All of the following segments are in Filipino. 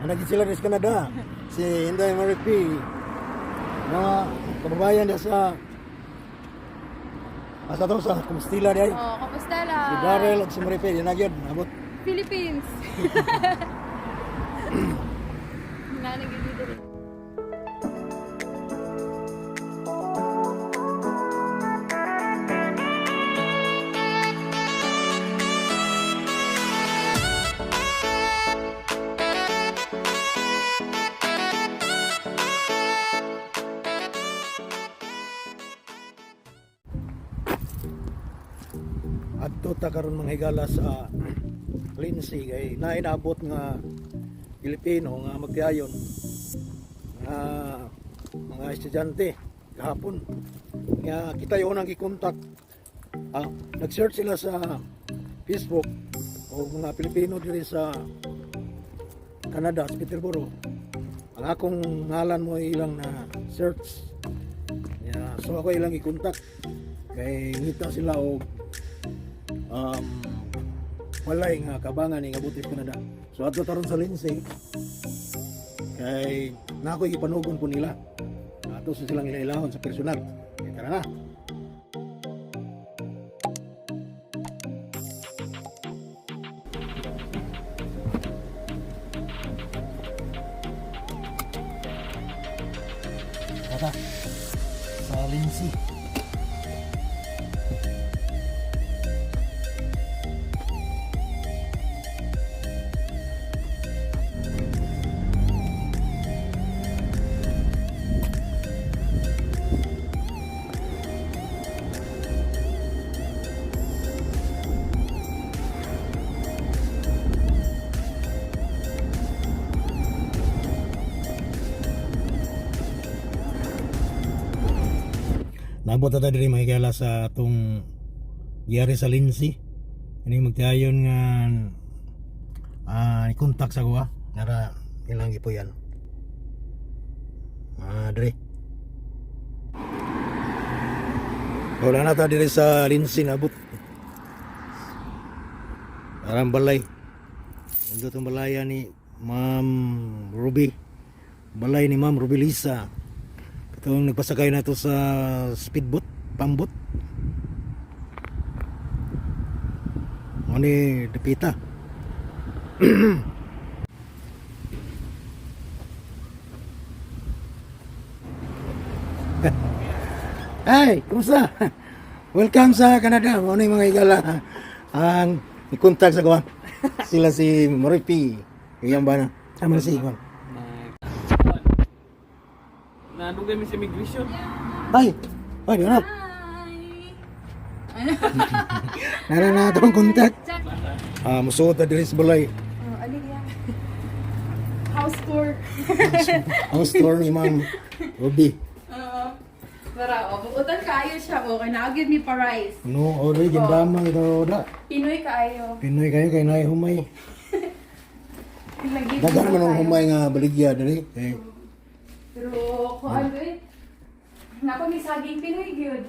Naging sila rin sa Canada. Si Inday Maripi. Mga kababayan niya sa Kumustila niya. Oh, kamusta lang? Si Darrell at si Maripi. Yan na yun. Abot. Philippines. Nanagin dito rin. Adto ta karon mga higala sa Lindsay kay nainabot nga Pilipino nga magtiayon nga mga estudyante kahapon nga kita yung unang gikontak. Nag-search sila sa Facebook o mga Pilipino diri sa Canada, sa Peterborough. Ang akong ngalan mo ilang na search. So ako ilang gikontak kay ngita sila og walay nga kabangan nga butis Canada. So ato taron sa Lindsay kay nako ipanugon ko nila. Ato sa silang ilailahon sa personal. Kaya tara na. Tara sa Lindsay. Nabot na tayo diri mga higala sa atong giyari sa Lindsay. Ini magtiayon nga i-contact sa kuha. Nara ilang gipo yan. Diri. Wala na tayo diri sa Lindsay nabot. Parang balay. Ito itong balaya ni Ma'am Ruby. Balay ni Ma'am Ruby Lisa. Itong nagpasakay na ito sa speedboat, pambot. Ano ni Depita. Hey, kumusta? Welcome sa Canada. Ano yung mga igala? Ang i-contact sa kuha. Sila si Maripi. Yung ba na? Sama na si Iwan. Nandun kami sa immigration. Ay! Ay, di na. Nara na itong contact. Musuot na diri sa balay. Ano yan? House tour. House tour ni Ma'am Ruby. Para, buutan kaayo siya. Okay, naagid mi pa-rice. Ano, oray, gindamang ito da. Pinoy kaayo. Pinoy kayo kay Nay Humay. Lagi Dagan man ang humay nga baligya diri. Pero, kung ano eh. Nako, may saging Pinoy gyud.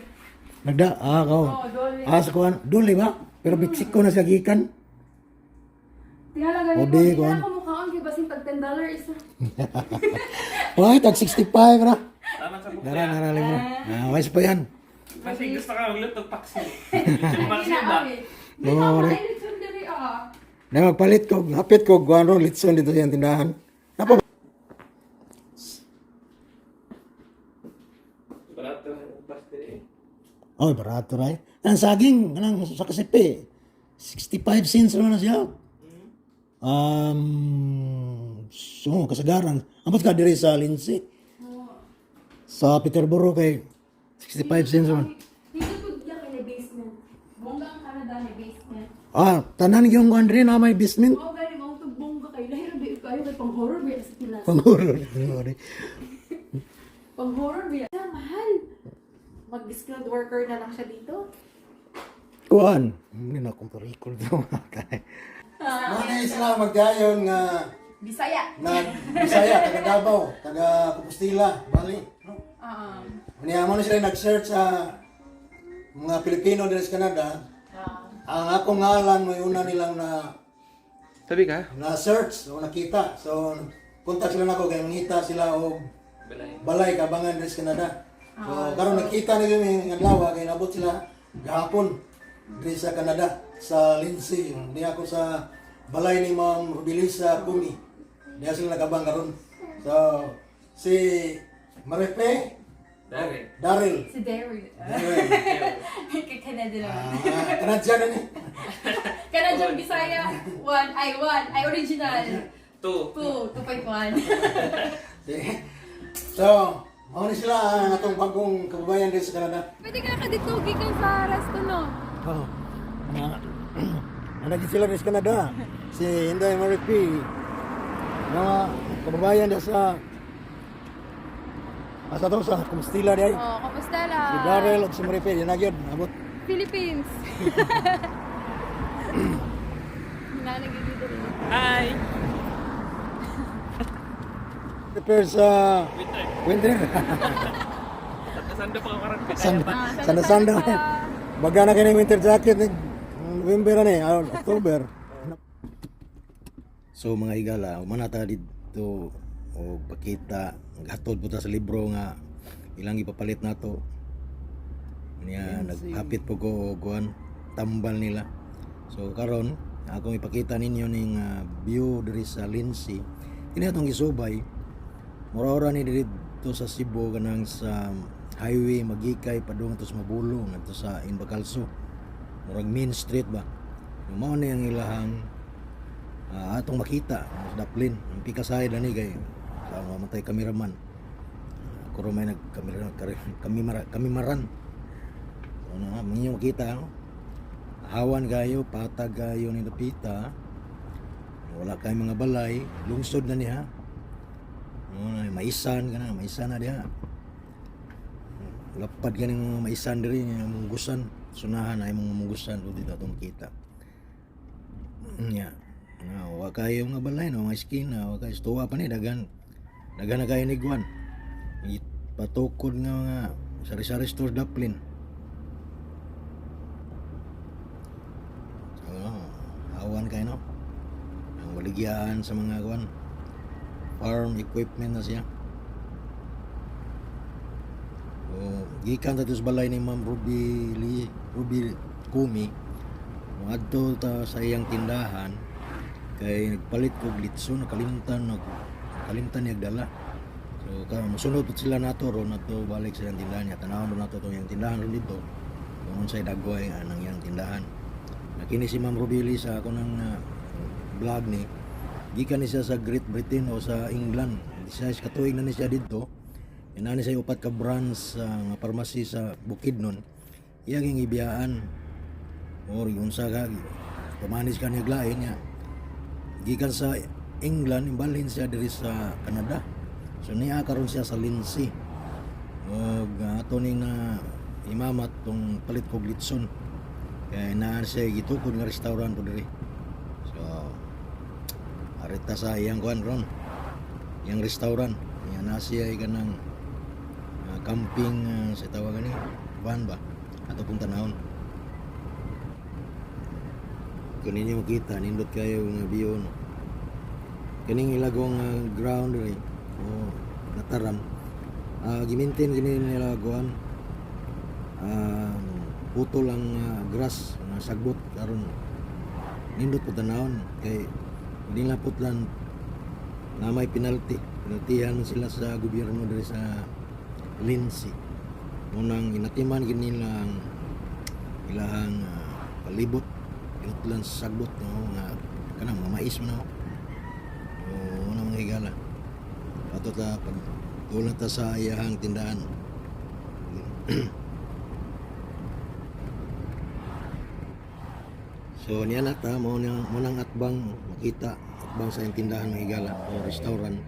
Nagda, kao. Oh, dole. Sa kuhan, duli ba? Pero Mexico na siya gikan. Tingala ganito. Odi, Hindi kuhan. na ako mukhaan kay basing tag $10 isa. Ay, tag 65 ra. Tama sa bukya. Nara mo. Wais pa yan. Kasi gusto ka ulit ng paksi. Hindi Paksi na ba? kami. Di No, na ako ore. kainit yung diri Na magpalit ko, hapit ko, guano, litson dito sa tindahan. Apo. Barato ang paste eh. Oh, barato ray. Ang saging, anang sa kasipi. 65 cents naman na siya. So, kasagaran. Ambot ka diri sa Lindsay. Sa Peterborough kay 65 cents naman. Dito po diyan kay basement. Bongga ang Canada ni basement. Tanan yung kuhan rin na may basement. Mao gani mao tug bongga kay lahir ba kayo kay pang horror ba sa Pinas. Pangurol. Pang horror ba? Mahal. Mag-skilled worker na lang siya dito. Kuhan. Hindi na akong parikol dito. Muna sila magdayon nga Bisaya. Bisaya, taga Davao, taga Compostela, Bali. Niya mo na sila nag-search sa mga Pilipino dito sa Canada. Ang akong ngalan mo una nilang Sabi ka? na search, so nakita. So kontak sila nako kay mangita sila og Balay. balay kabangan diri sa Canada. So karon nakita ni kami nga adlaw kay nabot sila gahapon diri sa Canada sa Lindsay. Di ako sa balay ni Ma'am Rubilisa Kumi. Diya sila nakabang karon. So si Marepe Dari. Daryl. Si Derry. Daryl. Kay-Canada naman. Kanadyan na ni. Canadian Bisaya, 1, ay original. 2. 2.1. So, mao ni sila ang atong bagong kababayan dito sa Canada. Pwede ka nakaditugi ka sa resto, no? Oh. Anak sila dito sa Canada. Si Inday Maripi. Mga kababayan dito sa asa to sa Kumstila di ay. Oh, kamusta lang? Si Daryl ug si Maripi yan nagyod abot. Philippines. Nanagigil dito rin. Hi. Prepare sa Winter. winter. Sanda pa karon. Sanda. Baga na kini winter jacket ni November ni, October. So mga higala, manata dito o pakita hatod po ta sa libro nga ilang ipapalit nato. Niya naghapit po ko kuan tambal nila. So karon akong ipakita ninyo ning view diri sa Lindsay. Kini atong gisubay. Mura-ura ni dito sa Cebu kanang sa highway magikay padung to sa Mabulong ngadto sa Inbacalso. Murag main street ba. Mao ni ang ilahang atong makita sa Daplin. Ang pikasay dani kay sa mamatay kameraman. Ako ro may kami maran. Ano nga minyo makita no? Hawan kayo, patag kayo ni Dapita. Wala kay mga balay, lungsod na niya. Maisan ka na, maisan na diha. Lapad ka ng maisan diri, munggusan. Sunahan ay mga munggusan kung dito itong kita. Wala kayo mga balay, no? Mga eskina, wala kayo. Tuwa pa ni, dagan na kayo ni Guan. Patukod nga mga sari-sari store Daplin. So, hawan kayo, no? Ang waligyan sa mga Guan. Farm equipment na siya. So, gikan ta sa balay ni Ma'am Ruby Kumi. Adto ta sa iyang tindahan kay nagpalit ko glitso nakalimtan niya dala. So mosunod pud sila nato ron nato balik sa iyang tindahan niya. Tanawon nato tong iyang tindahan ron dito. Kung unsay dagway anang iyang tindahan. Nakini si Ma'am Ruby sa ako ng vlog ni gikan ni siya sa Great Britain o sa England. Siya katuig na ni siya dito. Inani siya upat ka branch sa pharmacy sa Bukidnon. Iyang ibiyaan or yun sa kag pamanis ka niya glain niya. Gikan sa England imbalhin siya diri sa Canada. So niya karon siya sa Lindsay. Og ato ning na imamat tong palit ko glitson. Kaya na siya gitukod nga restaurant po diri. So arita sa iyang kuan ron. Yang restaurant. Yan na siya ay kanang camping sa tawagan ni van ba ato pong tanahon. Kung ninyo makita nindot kayo nga view no. Kining ilagong ground rin o nataram gimintin kini nila kuan putol ang grass na sagbot karon nindot po tanahon kay hindi lang putlan na may penaltihan sila sa gobyerno diri sa Lindsay. Unang inatiman ginilang ilahang palibot ilutlan sa sagbot no nga kanang mga mais mo no. Unang mga higala. Ato ta pagtulat ta sa iyahang tindahan. So niya na ta mo nang atbang makita atbang sa iyang tindahan mga higala o restaurant.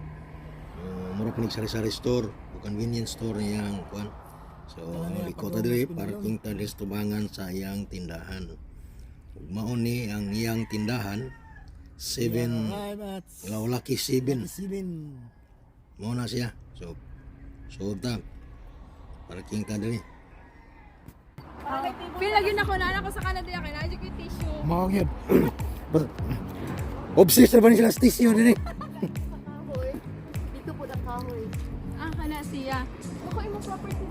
Mura pa sari-sari store o convenience store niyang kuan. So liko ta diri parking ta diri tubangan sa iyang tindahan. Mao ni ang iyang tindahan 7 laki 7 mao na siya. So ta parking ta diri. Feel lagi na ko na ako sa Canada kay na yung tissue. Mao gyud. Obsessed na ba ni sila sa tissue diri? siya. Ako imo property.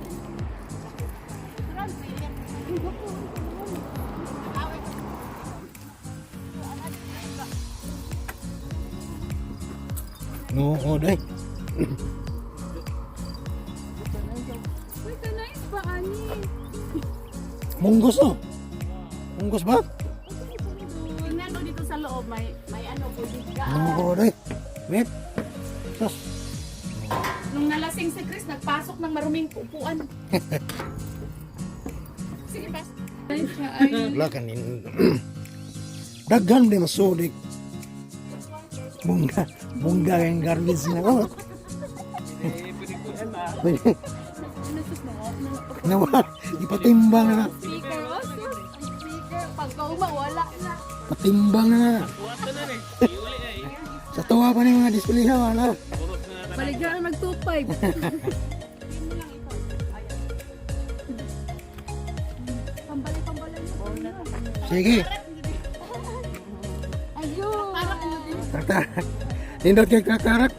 No, oh, day. Uy, kanais ba ani? Munggos no? Munggos ba? Nano dito sa loob may ano budiga. No, day. Wait. Sus. Nung nalasing si Chris, nagpasok ng maruming upuan. Sige, pas. Ay, siya ay. Wala kanin. Daghan di masudik. Bungga yung garbage na ko. Nawa, ipatimbang na. Speaker, oh, sus. Speaker. Pagkauma, wala na. Patimbang na. Buwata na rin. Iuli ay. Sa tawa pa na yung mga display na wala. Purot na natin. Baligyan mag 2.5. Pambali-pambali niyo. Sige. Ayun. Parang ano din. Tartar. Nindot kay kakarak.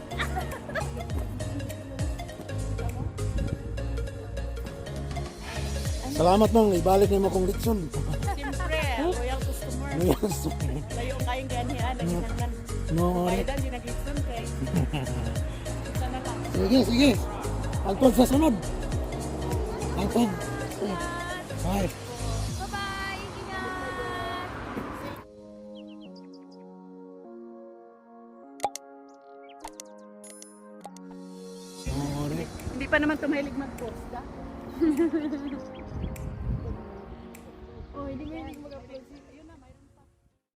Salamat nang ibalik niyo mo kong Dixon. Siyempre, loyal customer. Yes. Layo kayong ganihan, naginangan. No, Baydan, di nag-extend kay. Sana lang. sige, sige. Angkod sa sunod. Angkod. Bye. Bye-bye. Ingat. No, Hindi pa naman tumahilig mag-post ka. Oh, hindi nga hindi mag-upload si